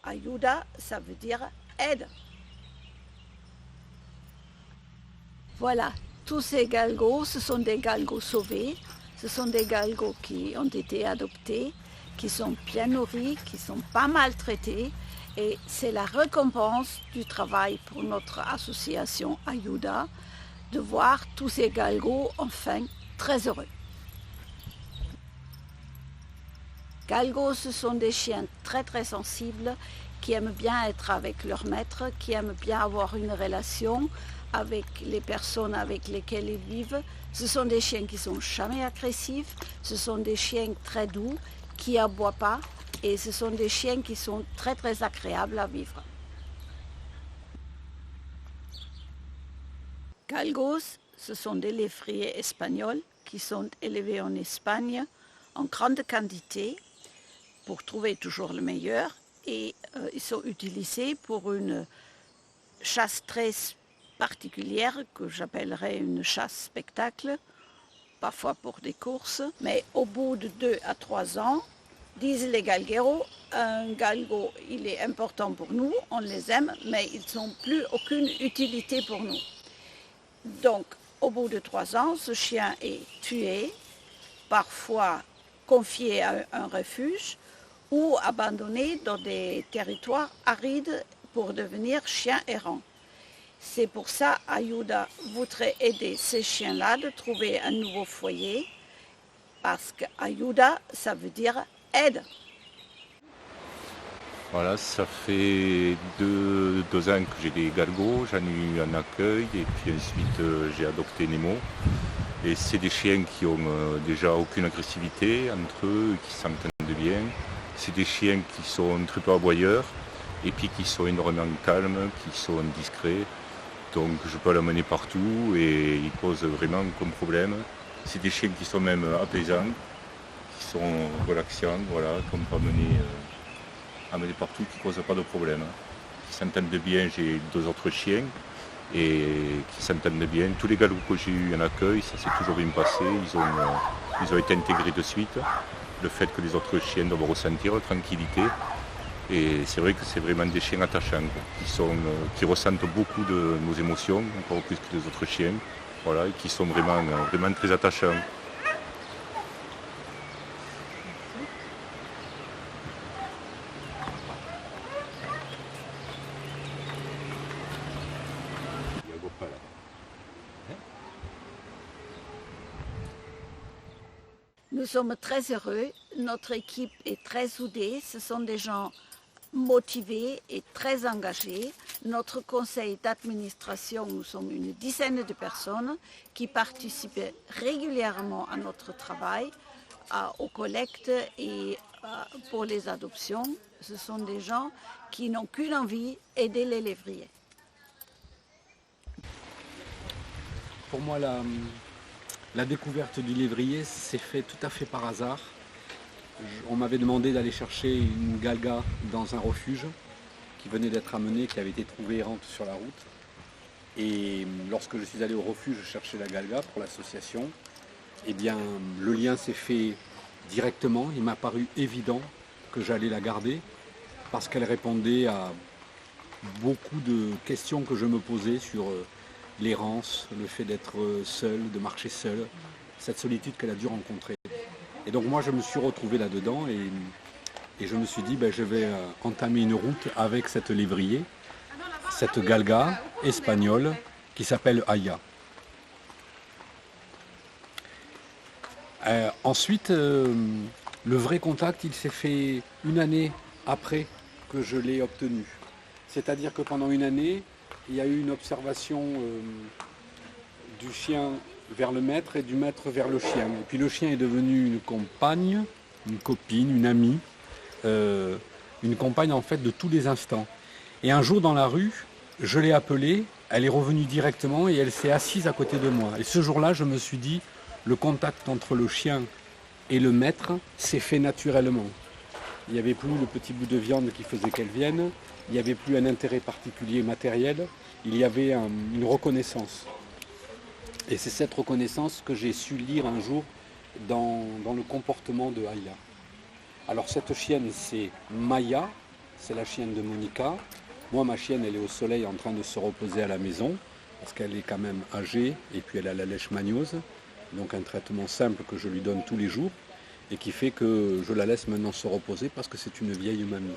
Ayuda, ça veut dire aide. Voilà, tous ces galgos, ce sont des galgos sauvés. Ce sont des galgos qui ont été adoptés, qui sont bien nourris, qui ne sont pas maltraités. Et c'est la récompense du travail pour notre association Ayuda de voir tous ces galgos enfin très heureux. Galgos, ce sont des chiens très sensibles qui aiment bien être avec leur maître, qui aiment bien avoir une relation avec les personnes avec lesquelles ils vivent. Ce sont des chiens qui ne sont jamais agressifs, ce sont des chiens très doux, qui n'aboient pas, et ce sont des chiens qui sont très agréables à vivre. Galgos, ce sont des lévriers espagnols qui sont élevés en Espagne en grande quantité pour trouver toujours le meilleur, et ils sont utilisés pour une chasse très particulière que j'appellerais une chasse spectacle, parfois pour des courses, mais au bout de 2 à 3 ans, disent les galgueros, un galgo il est important pour nous, on les aime, mais ils n'ont plus aucune utilité pour nous. Donc au bout de 3 ans, ce chien est tué, parfois confié à un refuge ou abandonné dans des territoires arides pour devenir chien errant. C'est pour ça Ayuda voudrait aider ces chiens-là de trouver un nouveau foyer, parce que Ayuda, ça veut dire aide. Voilà, ça fait 2 ans que j'ai des galgos, j'en ai eu un accueil et puis ensuite j'ai adopté Nemo. Et c'est des chiens qui ont déjà aucune agressivité entre eux, qui s'entendent bien. C'est des chiens qui sont très peu aboyeurs et puis qui sont énormément calmes, qui sont discrets. Donc je peux l'amener partout et ils posent vraiment comme problème. C'est des chiens qui sont même apaisants, qui sont relaxants, voilà, qu'on peut amener partout, qui ne posent pas de problème. Qui s'entendent bien, j'ai 2 autres chiens et qui s'entendent bien. Tous les galgos que j'ai eu en accueil, ça s'est toujours bien passé, ils ont été intégrés de suite. Le fait que les autres chiens doivent ressentir tranquillité. Et c'est vrai que c'est vraiment des chiens attachants, qui ressentent beaucoup de nos émotions, encore plus que les autres chiens, voilà, et qui sont vraiment très attachants. Nous sommes très heureux, notre équipe est très soudée, ce sont des gens motivés et très engagés. Notre conseil d'administration, nous sommes une dizaine de personnes qui participent régulièrement à notre travail, aux collectes et pour les adoptions. Ce sont des gens qui n'ont qu'une envie, aider les lévriers. Pour moi, la découverte du lévrier s'est fait tout à fait par hasard. On m'avait demandé d'aller chercher une galga dans un refuge qui venait d'être amenée, qui avait été trouvée errante sur la route. Et lorsque je suis allé au refuge chercher la galga pour l'association, eh bien, le lien s'est fait directement. Il m'a paru évident que j'allais la garder parce qu'elle répondait à beaucoup de questions que je me posais sur l'errance, le fait d'être seul, de marcher seul, cette solitude qu'elle a dû rencontrer. Et donc moi je me suis retrouvé là-dedans et je me suis dit je vais entamer une route avec cette lévrier, cette galga espagnole qui s'appelle Aya. Ensuite, le vrai contact il s'est fait 1 année après que je l'ai obtenu. C'est-à-dire que pendant 1 année, il y a eu une observation du chien vers le maître et du maître vers le chien. Et puis le chien est devenu une compagne, une copine, une amie, une compagne en fait de tous les instants. Et un jour dans la rue, je l'ai appelée, elle est revenue directement et elle s'est assise à côté de moi. Et ce jour-là, je me suis dit, le contact entre le chien et le maître s'est fait naturellement. Il n'y avait plus le petit bout de viande qui faisait qu'elle vienne, il n'y avait plus un intérêt particulier matériel, il y avait une reconnaissance. Et c'est cette reconnaissance que j'ai su lire un jour dans le comportement de Aya. Alors cette chienne c'est Maya, c'est la chienne de Monica. Moi, ma chienne, elle est au soleil en train de se reposer à la maison, parce qu'elle est quand même âgée, et puis elle a la leishmaniose, donc un traitement simple que je lui donne tous les jours, et qui fait que je la laisse maintenant se reposer, parce que c'est une vieille mamie.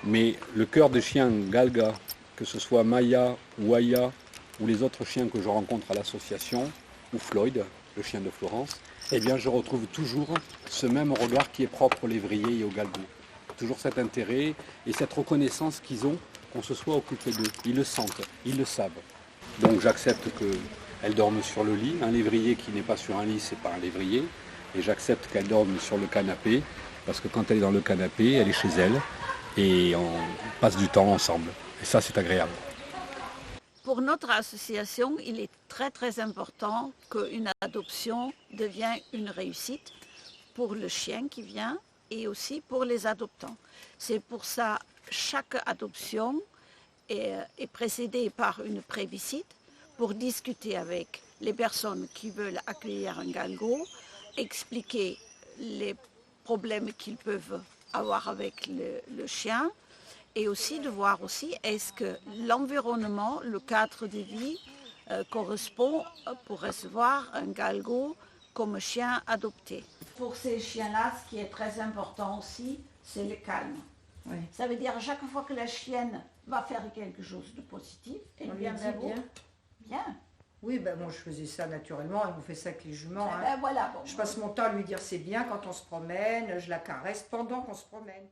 Mais le cœur des chiens Galga, que ce soit Maya ou Aya, ou les autres chiens que je rencontre à l'association, ou Floyd, le chien de Florence, eh bien je retrouve toujours ce même regard qui est propre aux lévriers et aux galgos. Toujours cet intérêt et cette reconnaissance qu'ils ont qu'on se soit occupé d'eux. Ils le sentent, ils le savent. Donc j'accepte qu'elle dorme sur le lit. Un lévrier qui n'est pas sur un lit, c'est pas un lévrier. Et j'accepte qu'elle dorme sur le canapé, parce que quand elle est dans le canapé, elle est chez elle, et on passe du temps ensemble. Et ça, c'est agréable. Pour notre association, il est très très important qu'une adoption devienne une réussite pour le chien qui vient et aussi pour les adoptants. C'est pour ça que chaque adoption est précédée par une prévisite pour discuter avec les personnes qui veulent accueillir un galgo, expliquer les problèmes qu'ils peuvent avoir avec le chien, et aussi de voir aussi est-ce que l'environnement, le cadre de vie correspond pour recevoir un galgo comme chien adopté. Pour ces chiens-là, ce qui est très important aussi, c'est le calme. Oui. Ça veut dire à chaque fois que la chienne va faire quelque chose de positif, elle vient vers vous. Bien. Oui, ben moi je faisais ça naturellement, et on fait ça avec les juments. Hein. Ben voilà, bon, Je passe mon temps à lui dire c'est bien quand on se promène, je la caresse pendant qu'on se promène.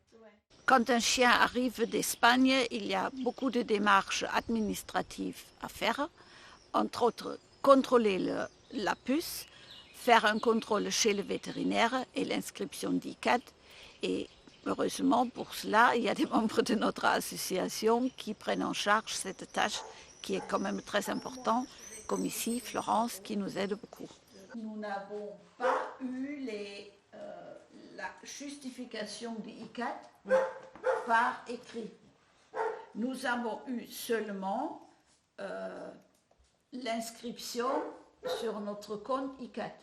Quand un chien arrive d'Espagne, il y a beaucoup de démarches administratives à faire, entre autres contrôler la puce, faire un contrôle chez le vétérinaire et l'inscription d'ICAT. Et heureusement pour cela, il y a des membres de notre association qui prennent en charge cette tâche qui est quand même très importante, comme ici Florence qui nous aide beaucoup. Nous n'avons pas eu la justification de ICAT par écrit. Nous avons eu seulement l'inscription sur notre compte ICAT.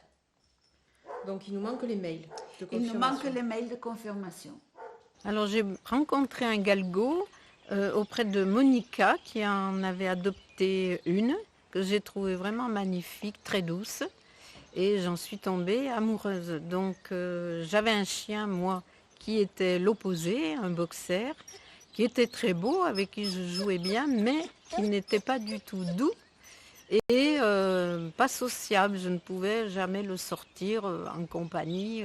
Donc il nous manque les mails de confirmation. Il nous manque les mails de confirmation. Alors j'ai rencontré un galgo auprès de Monica qui en avait adopté une, que j'ai trouvée vraiment magnifique, très douce. Et j'en suis tombée amoureuse. Donc j'avais un chien, moi, qui était l'opposé, un boxer, qui était très beau, avec qui je jouais bien, mais qui n'était pas du tout doux et pas sociable. Je ne pouvais jamais le sortir en compagnie,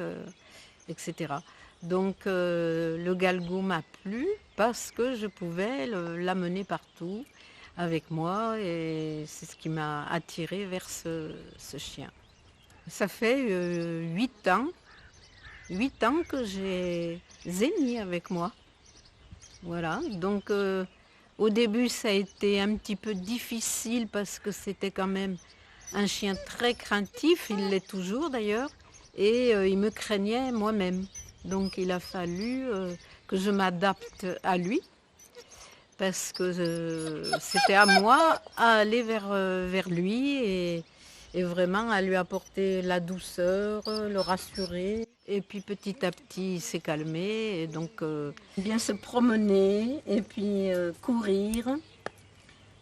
etc. Donc le galgo m'a plu parce que je pouvais l'amener partout avec moi et c'est ce qui m'a attirée vers ce chien. Ça fait 8 ans que j'ai Zénie avec moi. Voilà, donc au début ça a été un petit peu difficile parce que c'était quand même un chien très craintif, il l'est toujours d'ailleurs, et il me craignait moi-même. Donc il a fallu que je m'adapte à lui parce que c'était à moi à aller vers lui et vraiment à lui apporter la douceur, le rassurer. Et puis petit à petit, il s'est calmé. Et donc, bien se promener et puis courir.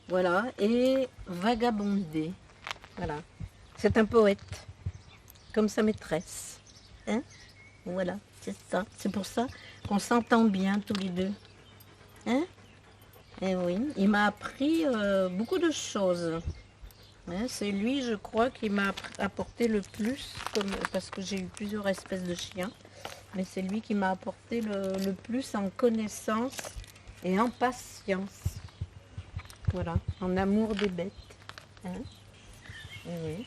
Voilà. Et vagabonder. Voilà. C'est un poète, comme sa maîtresse. Hein? Voilà, c'est ça. C'est pour ça qu'on s'entend bien tous les deux. Hein? Et oui, il m'a appris beaucoup de choses. C'est lui, je crois, qui m'a apporté le plus, parce que j'ai eu plusieurs espèces de chiens, mais c'est lui qui m'a apporté le plus en connaissance et en patience. Voilà, en amour des bêtes. Hein? Et oui.